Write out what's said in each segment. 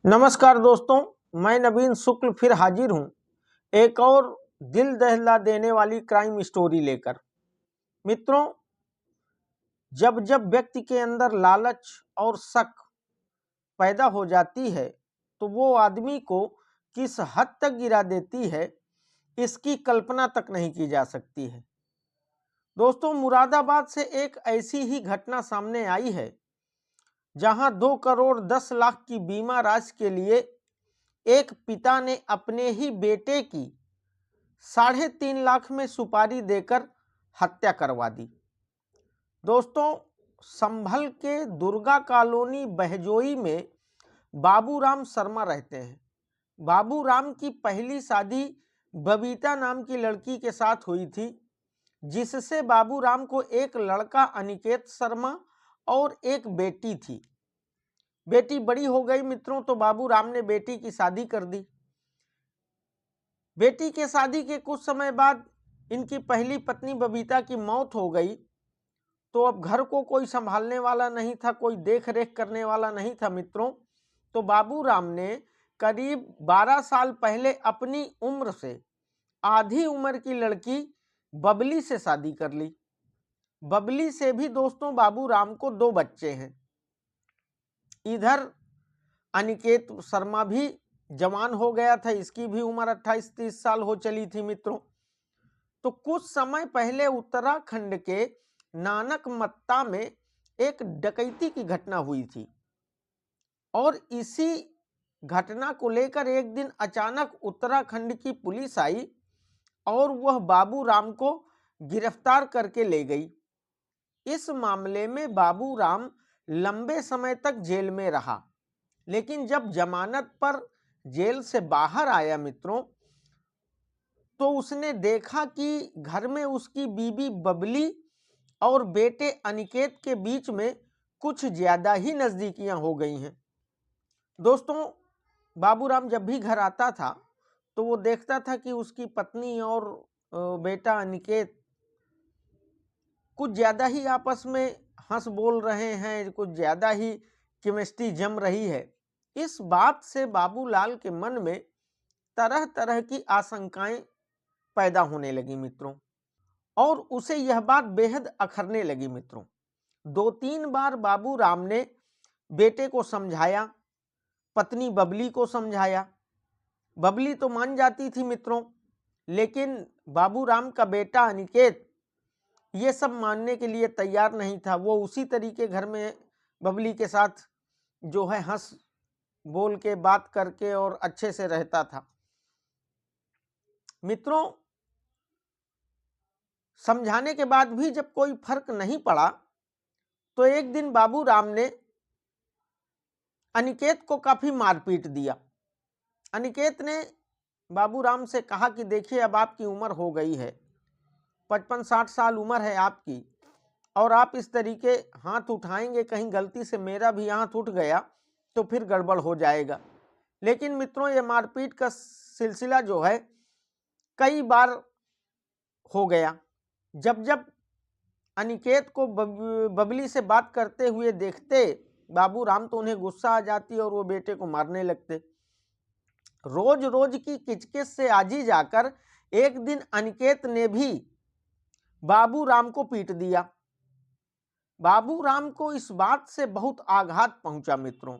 नमस्कार दोस्तों, मैं नवीन शुक्ल फिर हाजिर हूं एक और दिल दहला देने वाली क्राइम स्टोरी लेकर। मित्रों, जब जब व्यक्ति के अंदर लालच और शक पैदा हो जाती है तो वो आदमी को किस हद तक गिरा देती है, इसकी कल्पना तक नहीं की जा सकती है। दोस्तों, मुरादाबाद से एक ऐसी ही घटना सामने आई है जहां 2 करोड़ 10 लाख की बीमा राशि के लिए एक पिता ने अपने ही बेटे की 3.5 लाख में सुपारी देकर हत्या करवा दी। दोस्तों, संभल के दुर्गा कॉलोनी बहजोई में बाबूराम शर्मा रहते हैं। बाबूराम की पहली शादी बबीता नाम की लड़की के साथ हुई थी, जिससे बाबूराम को एक लड़का अनिकेत शर्मा और एक बेटी थी। बेटी बड़ी हो गई मित्रों, तो बाबूराम ने बेटी की शादी कर दी। बेटी के शादी के कुछ समय बाद इनकी पहली पत्नी बबीता की मौत हो गई, तो अब घर को कोई संभालने वाला नहीं था, कोई देख रेख करने वाला नहीं था मित्रों। तो बाबूराम ने करीब 12 साल पहले अपनी उम्र से आधी उम्र की लड़की बबली से शादी कर ली। बबली से भी दोस्तों बाबूराम को 2 बच्चे हैं। इधर अनिकेत शर्मा भी जवान हो गया था, इसकी भी उम्र 28-30 साल हो चली थी मित्रों। तो कुछ समय पहले उत्तराखंड के नानक मत्ता में एक डकैती की घटना हुई थी और इसी घटना को लेकर एक दिन अचानक उत्तराखंड की पुलिस आई और वह बाबूराम को गिरफ्तार करके ले गई। इस मामले में बाबूराम लंबे समय तक जेल में रहा, लेकिन जब जमानत पर जेल से बाहर आया मित्रों, तो उसने देखा कि घर में उसकी बीबी बबली और बेटे अनिकेत के बीच में कुछ ज्यादा ही नजदीकियां हो गई हैं। दोस्तों, बाबूराम जब भी घर आता था तो वो देखता था कि उसकी पत्नी और बेटा अनिकेत कुछ ज्यादा ही आपस में हंस बोल रहे हैं, कुछ ज्यादा ही केमिस्ट्री जम रही है। इस बात से बाबूलाल के मन में तरह तरह की आशंकाएं पैदा होने लगी मित्रों, और उसे यह बात बेहद अखरने लगी मित्रों। 2-3 बार बाबूराम ने बेटे को समझाया, पत्नी बबली को समझाया। बबली तो मान जाती थी मित्रों, लेकिन बाबूराम का बेटा अनिकेत ये सब मानने के लिए तैयार नहीं था। वो उसी तरीके घर में बबली के साथ जो है हंस बोल के बात करके और अच्छे से रहता था। मित्रों, समझाने के बाद भी जब कोई फर्क नहीं पड़ा, तो एक दिन बाबूराम ने अनिकेत को काफी मारपीट दिया। अनिकेत ने बाबूराम से कहा कि देखिए, अब आपकी उम्र हो गई है, 55-60 साल उम्र है आपकी, और आप इस तरीके हाथ उठाएंगे, कहीं गलती से मेरा भी हाथ उठ गया तो फिर गड़बड़ हो जाएगा। लेकिन मित्रों, ये मारपीट का सिलसिला जो है कई बार हो गया। जब जब अनिकेत को बबली से बात करते हुए देखते बाबूराम, तो उन्हें गुस्सा आ जाती और वो बेटे को मारने लगते। रोज रोज की किचकिच से आजी जाकर एक दिन अनिकेत ने भी बाबूराम को पीट दिया। बाबूराम को इस बात से बहुत आघात पहुंचा मित्रों,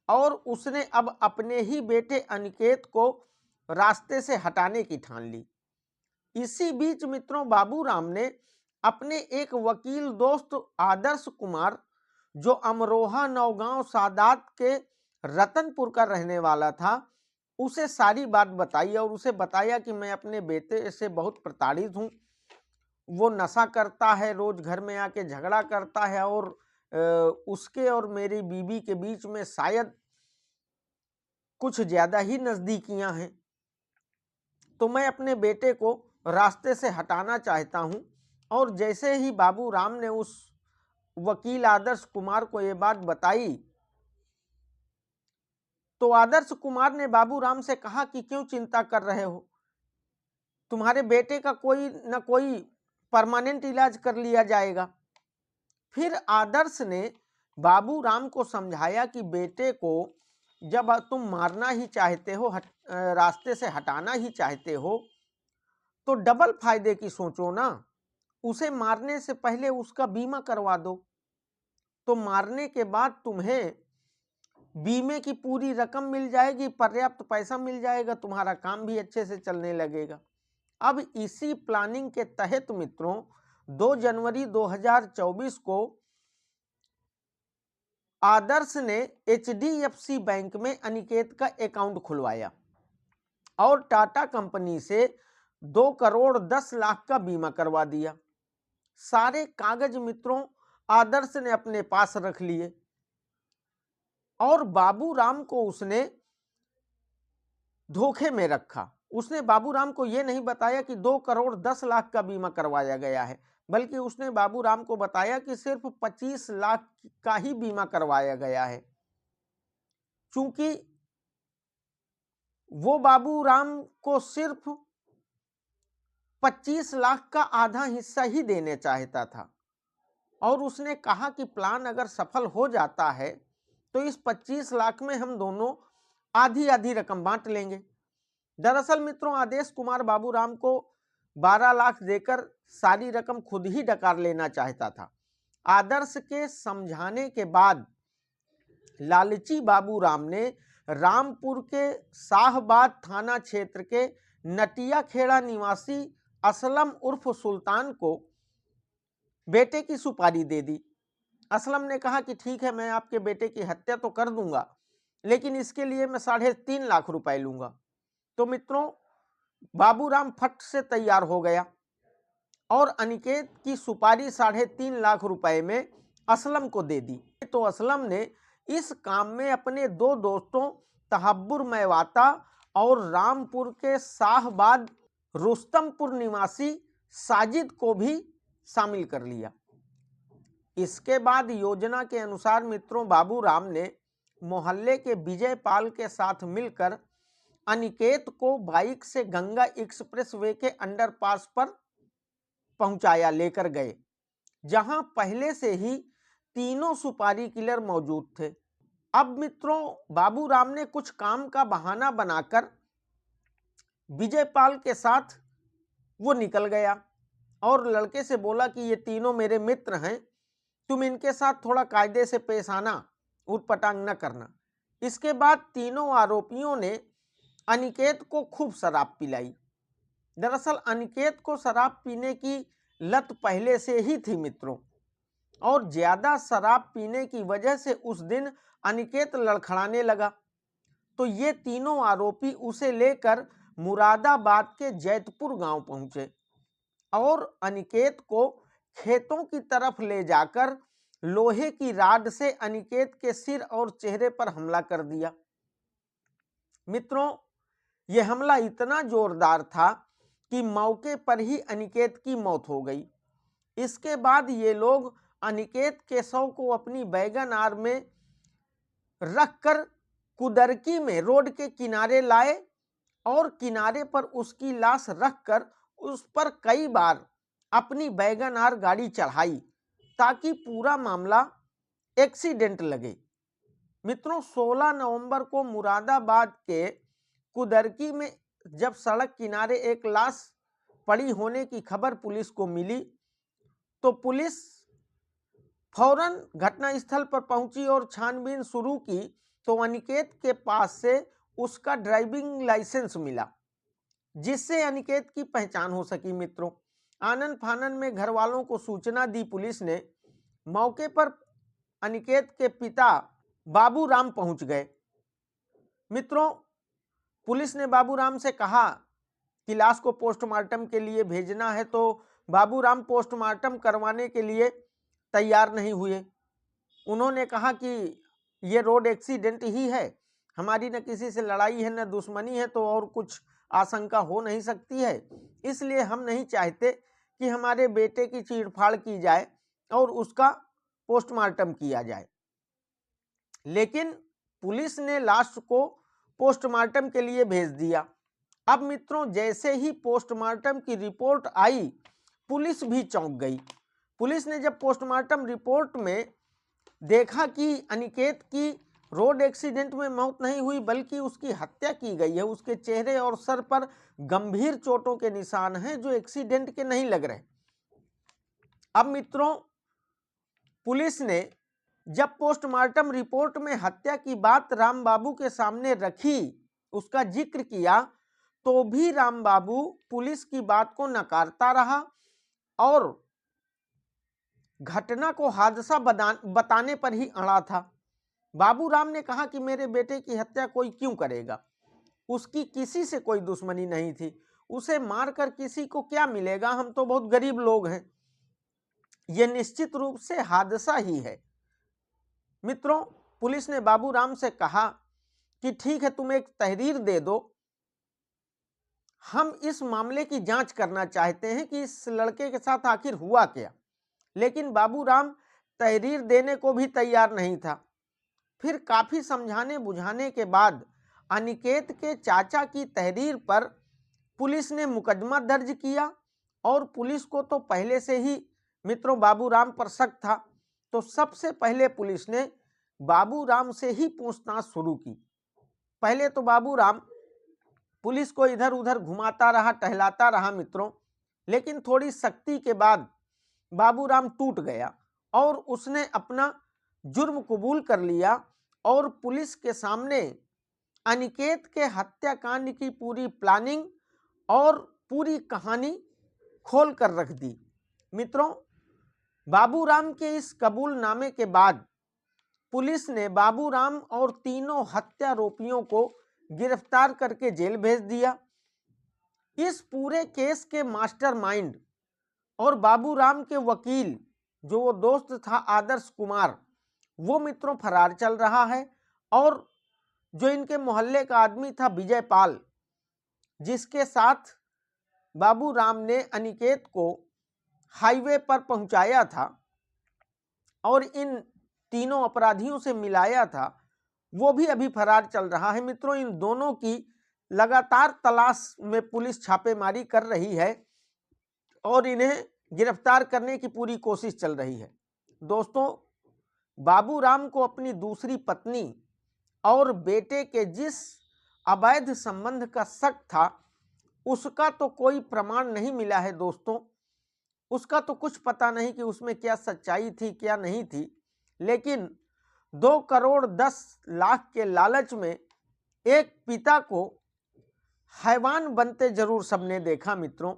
और उसने अब अपने ही बेटे अनिकेत को रास्ते से हटाने की ठान ली। इसी बीच मित्रों, बाबूराम ने अपने एक वकील दोस्त आदर्श कुमार, जो अमरोहा नौगांव सादात के रतनपुर का रहने वाला था, उसे सारी बात बताई और उसे बताया कि मैं अपने बेटे से बहुत प्रताड़ित हूं। वो नशा करता है, रोज घर में आके झगड़ा करता है, और उसके और मेरी बीबी के बीच में शायद कुछ ज्यादा ही नजदीकियां हैं। तो मैं अपने बेटे को रास्ते से हटाना चाहता हूं। और जैसे ही बाबूराम ने उस वकील आदर्श कुमार को ये बात बताई, तो आदर्श कुमार ने बाबूराम से कहा कि क्यों चिंता कर रहे हो, तुम्हारे बेटे का कोई न कोई परमानेंट इलाज कर लिया जाएगा। फिर आदर्श ने बाबूराम को समझाया कि बेटे को जब तुम मारना ही चाहते हो, रास्ते से हटाना ही चाहते हो, तो डबल फायदे की सोचो ना। उसे मारने से पहले उसका बीमा करवा दो, तो मारने के बाद तुम्हें बीमे की पूरी रकम मिल जाएगी, पर्याप्त पैसा मिल जाएगा, तुम्हारा काम भी अच्छे से चलने लगेगा। अब इसी प्लानिंग के तहत मित्रों 2 जनवरी 2024 को आदर्श ने HDFC बैंक में अनिकेत का अकाउंट खुलवाया और टाटा कंपनी से 2 करोड़ 10 लाख का बीमा करवा दिया। सारे कागज मित्रों आदर्श ने अपने पास रख लिए और बाबूराम को उसने धोखे में रखा। उसने बाबूराम को यह नहीं बताया कि 2 करोड़ 10 लाख का बीमा करवाया गया है, बल्कि उसने बाबूराम को बताया कि सिर्फ 25 लाख का ही बीमा करवाया गया है। चूंकि वो बाबूराम को सिर्फ 25 लाख का आधा हिस्सा ही देने चाहता था और उसने कहा कि प्लान अगर सफल हो जाता है तो इस 25 लाख में हम दोनों आधी आधी रकम बांट लेंगे। दरअसल मित्रों आदेश कुमार बाबूराम को 12 लाख देकर सारी रकम खुद ही डकार लेना चाहता था। आदर्श के समझाने के बाद लालची बाबूराम ने रामपुर के शाहबाद थाना क्षेत्र के नटिया खेड़ा निवासी असलम उर्फ सुल्तान को बेटे की सुपारी दे दी। असलम ने कहा कि ठीक है, मैं आपके बेटे की हत्या तो कर दूंगा, लेकिन इसके लिए मैं 3.5 लाख रुपए लूंगा। तो मित्रों बाबूराम फट से तैयार हो गया और अनिकेत की सुपारी 3.5 लाख रुपए में असलम को दे दी। तो असलम ने इस काम में अपने 2 दोस्तों तहब्बुर मेवाता और रामपुर के शाहबाद रुस्तमपुर निवासी साजिद को भी शामिल कर लिया। इसके बाद योजना के अनुसार मित्रों बाबूराम ने मोहल्ले के विजय पाल के साथ मिलकर अनिकेत को बाइक से गंगा एक्सप्रेस वे के अंडरपास पर पहुंचाया, लेकर गए, जहां पहले से ही तीनों सुपारी किलर मौजूद थे। अब मित्रों बाबूराम ने कुछ काम का बहाना बनाकर विजयपाल के साथ वो निकल गया और लड़के से बोला कि ये तीनों मेरे मित्र हैं, तुम इनके साथ थोड़ा कायदे से पेश आना, उटपटांग न करना। इसके बाद तीनों आरोपियों ने अनिकेत को खूब शराब पिलाई। दरअसल अनिकेत को शराब पीने की लत पहले से ही थी मित्रों, और ज्यादा शराब पीने की वजह से उस दिन अनिकेत लड़खड़ाने लगा। तो ये तीनों आरोपी उसे लेकर मुरादाबाद के जैतपुर गांव पहुंचे और अनिकेत को खेतों की तरफ ले जाकर लोहे की राड से अनिकेत के सिर और चेहरे पर हमला कर दिया। मित्रों यह हमला इतना जोरदार था कि मौके पर ही अनिकेत की मौत हो गई। इसके बाद ये लोग अनिकेत के शव को अपनी वैगन आर में रखकर कुदरकी में रोड के किनारे लाए और किनारे पर उसकी लाश रखकर उस पर कई बार अपनी वैगन आर गाड़ी चढ़ाई ताकि पूरा मामला एक्सीडेंट लगे। मित्रों 16 नवंबर को मुरादाबाद के कुदरकी में जब सड़क किनारे एक लाश पड़ी होने की खबर पुलिस को मिली तो पुलिस फौरन घटनास्थल पर पहुंची और छानबीन शुरू की। तो अनिकेत के पास से उसका ड्राइविंग लाइसेंस मिला, जिससे अनिकेत की पहचान हो सकी। मित्रों आनन फानन में घर वालों को सूचना दी पुलिस ने। मौके पर अनिकेत के पिता बाबूराम पहुंच गए। मित्रों पुलिस ने बाबूराम से कहा कि लाश को पोस्टमार्टम के लिए भेजना है, तो बाबूराम पोस्टमार्टम करवाने के लिए तैयार नहीं हुए। उन्होंने कहा कि ये रोड एक्सीडेंट ही है, हमारी न किसी से लड़ाई है न दुश्मनी है, तो और कुछ आशंका हो नहीं सकती है, इसलिए हम नहीं चाहते कि हमारे बेटे की चीरफाड़ की जाए और उसका पोस्टमार्टम किया जाए। लेकिन पुलिस ने लाश को पोस्टमार्टम के लिए भेज दिया। अब मित्रों जैसे ही पोस्टमार्टम की रिपोर्ट आई पुलिस भी चौंक गई। पुलिस ने जब पोस्टमार्टम रिपोर्ट में देखा कि अनिकेत की रोड एक्सीडेंट में मौत नहीं हुई बल्कि उसकी हत्या की गई है। उसके चेहरे और सर पर गंभीर चोटों के निशान हैं जो एक्सीडेंट के नहीं लग रहे। अब मित्रों, पुलिस ने जब पोस्टमार्टम रिपोर्ट में हत्या की बात राम बाबू के सामने रखी, उसका जिक्र किया, तो भी राम बाबू पुलिस की बात को नकारता रहा और घटना को हादसा बताने पर ही अड़ा था। बाबू राम ने कहा कि मेरे बेटे की हत्या कोई क्यों करेगा, उसकी किसी से कोई दुश्मनी नहीं थी, उसे मारकर किसी को क्या मिलेगा, हम तो बहुत गरीब लोग हैं, यह निश्चित रूप से हादसा ही है। मित्रों, पुलिस ने बाबू राम से कहा कि ठीक है, तुम एक तहरीर दे दो, हम इस मामले की जांच करना चाहते हैं कि इस लड़के के साथ आखिर हुआ क्या। लेकिन बाबू राम तहरीर देने को भी तैयार नहीं था। फिर काफी समझाने बुझाने के बाद अनिकेत के चाचा की तहरीर पर पुलिस ने मुकदमा दर्ज किया और पुलिस को तो पहले से ही मित्रों बाबू राम पर शक था, तो सबसे पहले पुलिस ने बाबू राम से ही पूछताछ शुरू की। पहले तो बाबू राम पुलिस को इधर उधर घुमाता रहा, टहलाता रहा मित्रों, लेकिन थोड़ी सख्ती के बाद बाबू राम टूट गया और उसने अपना जुर्म कबूल कर लिया और पुलिस के सामने अनिकेत के हत्याकांड की पूरी प्लानिंग और पूरी कहानी खोल कर रख दी। मित्रों, बाबू राम के इस कबूलनामे के बाद पुलिस ने बाबू राम और तीनों हत्यारोपियों को गिरफ्तार करके जेल भेज दिया। इस पूरे केस के मास्टरमाइंड और बाबू राम के वकील जो वो दोस्त था आदर्श कुमार, वो मित्रों फरार चल रहा है। और जो इनके मोहल्ले का आदमी था विजय पाल, जिसके साथ बाबू राम ने अनिकेत को हाईवे पर पहुंचाया था और इन तीनों अपराधियों से मिलाया था, वो भी अभी फरार चल रहा है। मित्रों, इन दोनों की लगातार तलाश में पुलिस छापेमारी कर रही है और इन्हें गिरफ्तार करने की पूरी कोशिश चल रही है। दोस्तों, बाबू राम को अपनी दूसरी पत्नी और बेटे के जिस अवैध संबंध का शक था, उसका तो कोई प्रमाण नहीं मिला है दोस्तों, उसका तो कुछ पता नहीं कि उसमें क्या सच्चाई थी क्या नहीं थी। लेकिन 2 करोड़ 10 लाख के लालच में एक पिता को हैवान बनते जरूर सबने देखा मित्रों।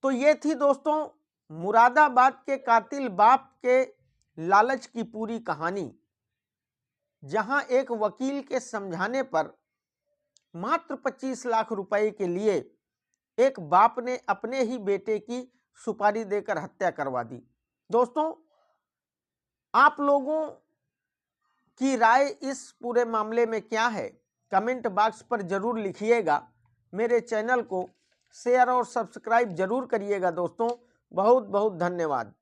तो ये थी दोस्तों मुरादाबाद के कातिल बाप के लालच की पूरी कहानी, जहां एक वकील के समझाने पर मात्र 25 लाख रुपए के लिए एक बाप ने अपने ही बेटे की सुपारी देकर हत्या करवा दी। दोस्तों, आप लोगों की राय इस पूरे मामले में क्या है, कमेंट बॉक्स पर जरूर लिखिएगा। मेरे चैनल को शेयर और सब्सक्राइब जरूर करिएगा दोस्तों। बहुत बहुत धन्यवाद।